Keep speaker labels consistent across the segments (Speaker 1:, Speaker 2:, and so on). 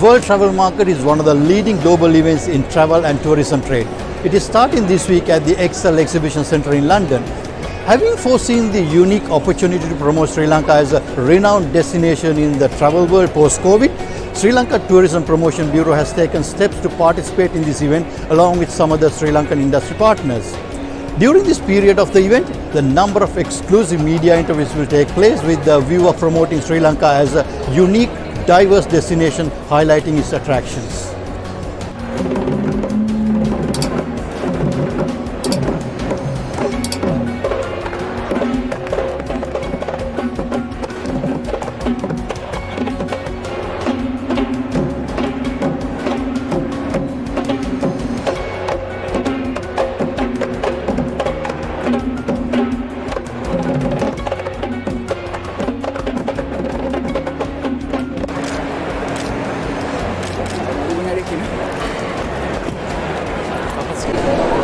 Speaker 1: World Travel Market is one of the leading global events in travel and tourism trade. It is starting this week at the Excel Exhibition Centre in London. Having foreseen the unique opportunity to promote Sri Lanka as a renowned destination in the travel world post-COVID, Sri Lanka Tourism Promotion Bureau has taken steps to participate in this event along with some other Sri Lankan industry partners. During this period of the event, the number of exclusive media interviews will take place with the view of promoting Sri Lanka as a unique, diverse destination, highlighting its attractions.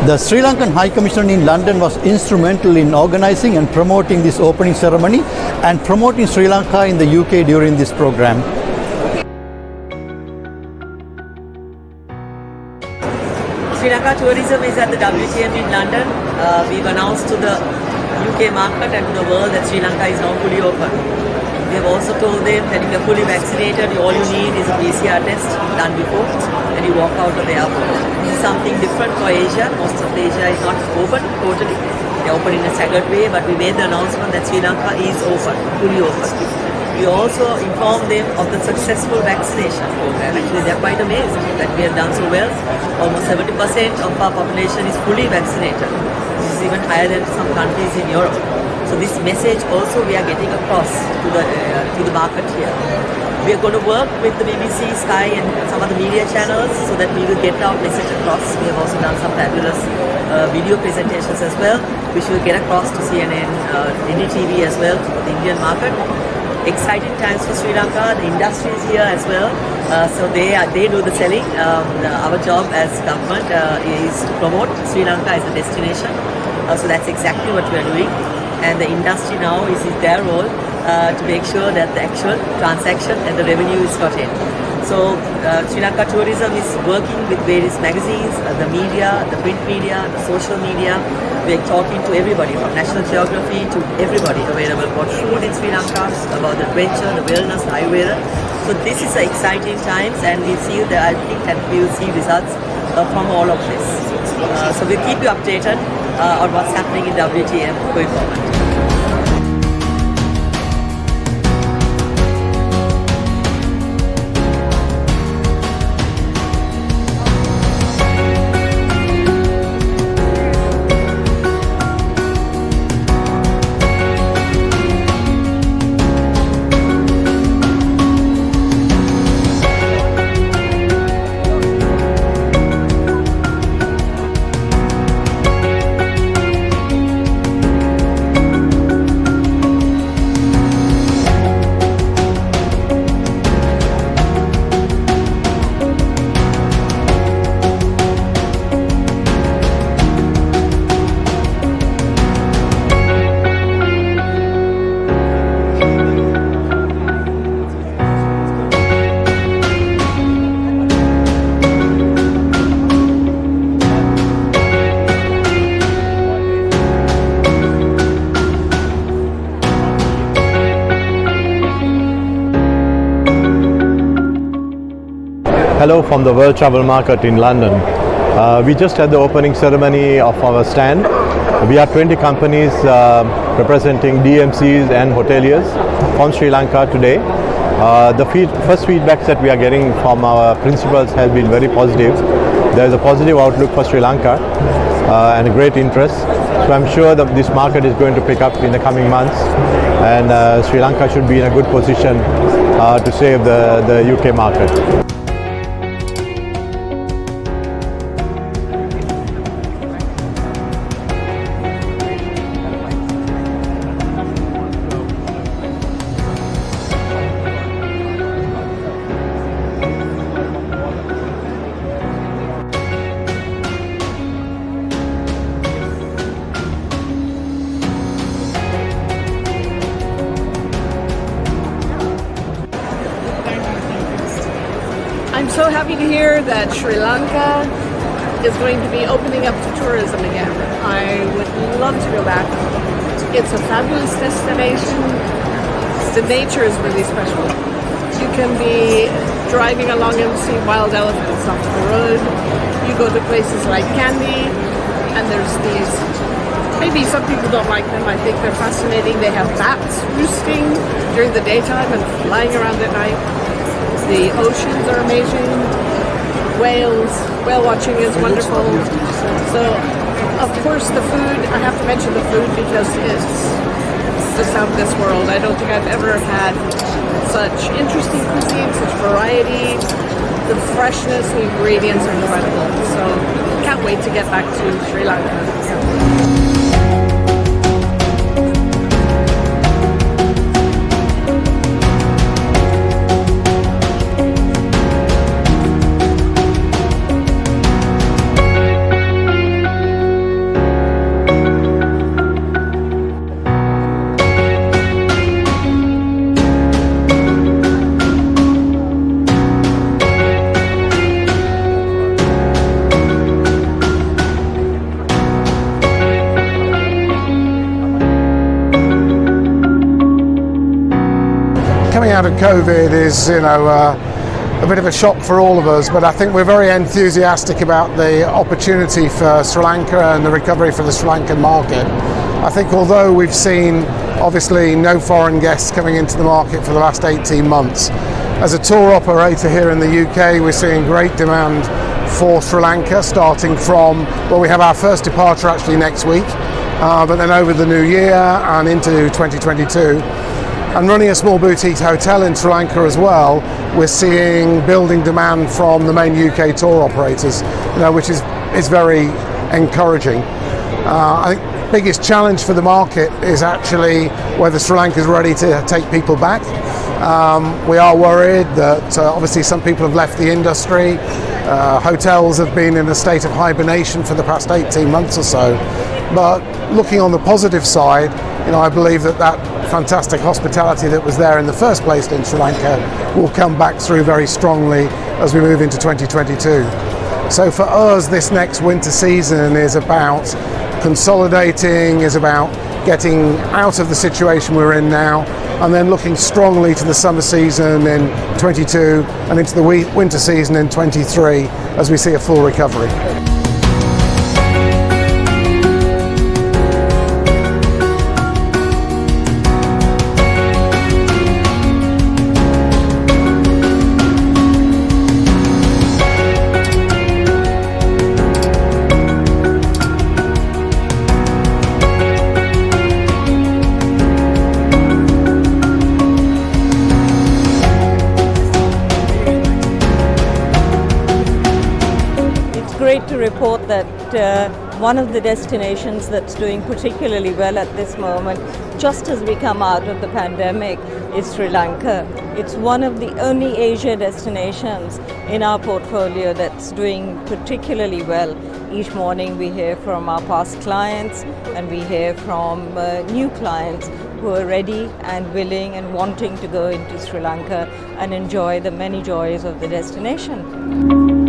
Speaker 1: The Sri Lankan High Commissioner in London was instrumental in organising and promoting this opening ceremony and promoting Sri Lanka in the UK during this program.
Speaker 2: Sri Lanka Tourism is at the WTM in London. We've announced to the UK market and to the world that Sri Lanka is now fully open. We have also told them that if you're fully vaccinated, all you need is a PCR test done before and you walk out of the airport. This is something different for Asia. Most of Asia is not open totally. They're open in a staggered way, but we made the announcement that Sri Lanka is open, fully open. We also informed them of the successful vaccination program. Actually, they're quite amazed that we have done so well. Almost 70% of our population is fully vaccinated. This is even higher than some countries in Europe. So this message also we are getting across to the market here. We are going to work with the BBC, Sky and some other media channels so that we will get our message across. We have also done some fabulous video presentations as well, which will get across to CNN, NDTV as well, for the Indian market. Exciting times for Sri Lanka. The industry is here as well, so they do the selling. Our job as government is to promote Sri Lanka as a destination. So that's exactly what we are doing. And the industry now is their role to make sure that the actual transaction and the revenue is got in. So Sri Lanka Tourism is working with various magazines, the media, the print media, the social media. We're talking to everybody from National Geography to everybody available about food in Sri Lanka, about the adventure, the wellness, the Ayurveda. So this is exciting times, and we see that I think that we will see results from all of this. So we'll keep you updated on what's happening in WTM going forward.
Speaker 3: Hello from the World Travel Market in London. We just had the opening ceremony of our stand. We are 20 companies representing DMCs and hoteliers from Sri Lanka today. The first feedbacks that we are getting from our principals has been very positive. There is a positive outlook for Sri Lanka and a great interest. So I'm sure that this market is going to pick up in the coming months, and Sri Lanka should be in a good position to save the UK market.
Speaker 4: happy to hear that Sri Lanka is going to be opening up to tourism again. I would love to go back. It's a fabulous destination. The nature is really special. You can be driving along and see wild elephants off the road. You go to places like Kandy, and there's these, maybe some people don't like them, I think they're fascinating. They have bats roosting during the daytime and flying around at night. The oceans are amazing. Whale watching is wonderful. So, of course, the food, I have to mention the food because it's just out of this world. I don't think I've ever had such interesting cuisine, such variety. The freshness, the ingredients are incredible. So, can't wait to get back to Sri Lanka.
Speaker 5: Coming out of COVID is, a bit of a shock for all of us, but I think we're very enthusiastic about the opportunity for Sri Lanka and the recovery for the Sri Lankan market. I think although we've seen obviously no foreign guests coming into the market for the last 18 months, as a tour operator here in the UK, we're seeing great demand for Sri Lanka, starting from, well, we have our first departure actually next week, but then over the new year and into 2022. And running a small boutique hotel in Sri Lanka as well, we're seeing building demand from the main UK tour operators, which is very encouraging. I think the biggest challenge for the market is actually whether Sri Lanka is ready to take people back. We are worried that obviously some people have left the industry. Hotels have been in a state of hibernation for the past 18 months or so. But looking on the positive side, I believe that fantastic hospitality that was there in the first place in Sri Lanka will come back through very strongly as we move into 2022. So for us, this next winter season is about consolidating, is about getting out of the situation we're in now, and then looking strongly to the summer season in 22 and into the winter season in 23 as we see a full recovery.
Speaker 6: Great to report that one of the destinations that's doing particularly well at this moment, just as we come out of the pandemic, is Sri Lanka. It's one of the only Asia destinations in our portfolio that's doing particularly well. Each morning we hear from our past clients and we hear from new clients who are ready and willing and wanting to go into Sri Lanka and enjoy the many joys of the destination.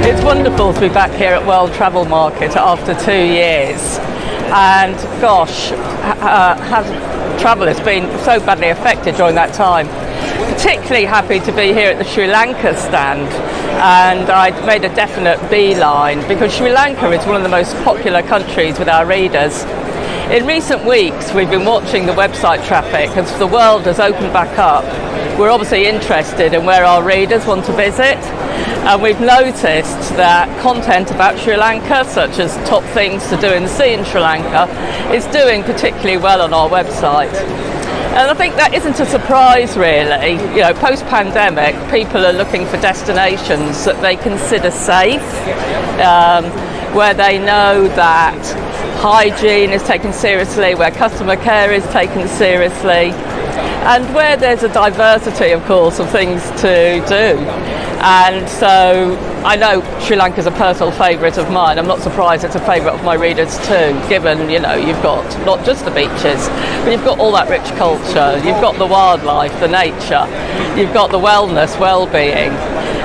Speaker 7: It's wonderful to be back here at World Travel Market after 2 years, and gosh, travel has been so badly affected during that time. Particularly happy to be here at the Sri Lanka stand, and I made a definite beeline because Sri Lanka is one of the most popular countries with our readers. In recent weeks we've been watching the website traffic as the world has opened back up. We're obviously interested in where our readers want to visit, and we've noticed that content about Sri Lanka, such as top things to do and see in Sri Lanka, is doing particularly well on our website. And I think that isn't a surprise, really. You know, post-pandemic, people are looking for destinations that they consider safe, where they know that hygiene is taken seriously, where customer care is taken seriously, and where there's a diversity, of course, of things to do. And so I know Sri Lanka is a personal favourite of mine. I'm not surprised it's a favourite of my readers too, given, you know, you've got not just the beaches, but you've got all that rich culture, you've got the wildlife, the nature, you've got the wellness, well-being.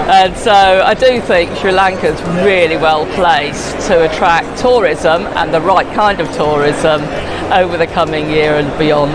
Speaker 7: And so I do think Sri Lanka is really well placed to attract tourism, and the right kind of tourism, over the coming year and beyond.